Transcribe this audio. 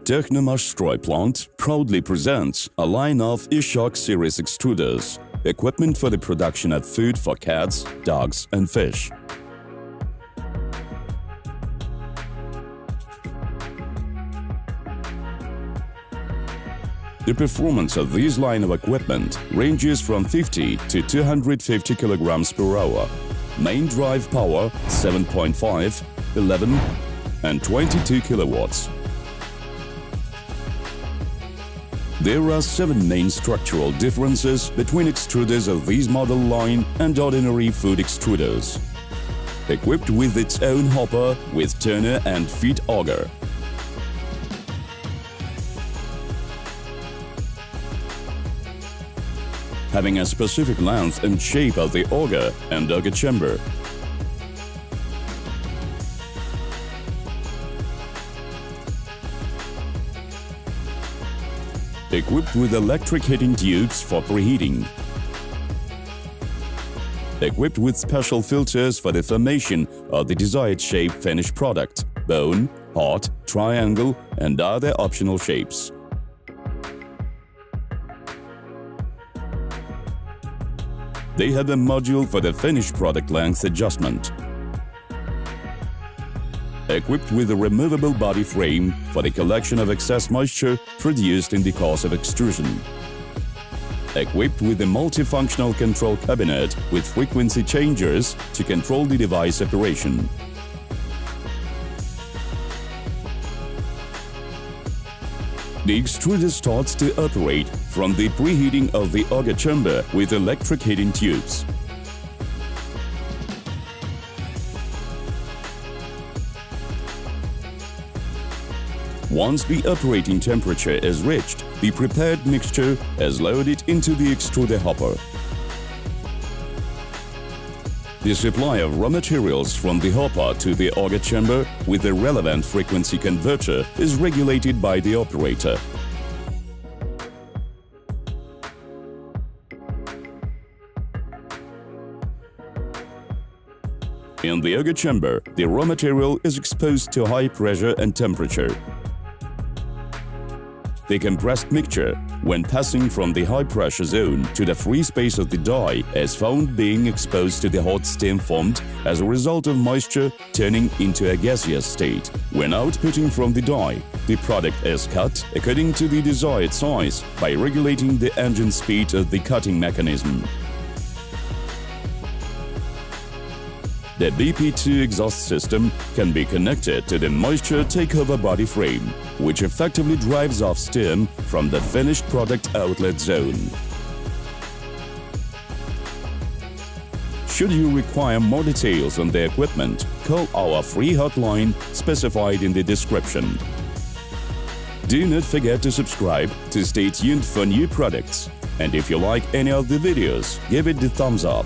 Technomash plant proudly presents a line of ESK series extruders, equipment for the production of food for cats, dogs and fish. The performance of this line of equipment ranges from 50 to 250 kilograms per hour. Main drive power 7.5, 11 and 22 kilowatts. There are 7 main structural differences between extruders of this model line and ordinary food extruders. Equipped with its own hopper with turner and feed auger. Having a specific length and shape of the auger and auger chamber. Equipped with electric heating tubes for preheating. Equipped with special filters for the formation of the desired shape finished product, bone, heart, triangle and other optional shapes. They have a module for the finished product length adjustment. Equipped with a removable body frame for the collection of excess moisture produced in the course of extrusion. Equipped with a multifunctional control cabinet with frequency changers to control the device operation. The extruder starts to operate from the preheating of the auger chamber with electric heating tubes. Once the operating temperature is reached, the prepared mixture is loaded into the extruder hopper. The supply of raw materials from the hopper to the auger chamber with the relevant frequency converter is regulated by the operator. In the auger chamber, the raw material is exposed to high pressure and temperature. The compressed mixture, when passing from the high-pressure zone to the free space of the die, is found being exposed to the hot steam formed as a result of moisture turning into a gaseous state. When outputting from the die, the product is cut according to the desired size by regulating the engine speed of the cutting mechanism. The BP2 exhaust system can be connected to the moisture takeover body frame, which effectively drives off steam from the finished product outlet zone. Should you require more details on the equipment, call our free hotline specified in the description. Do not forget to subscribe to stay tuned for new products. And if you like any of the videos, give it the thumbs up.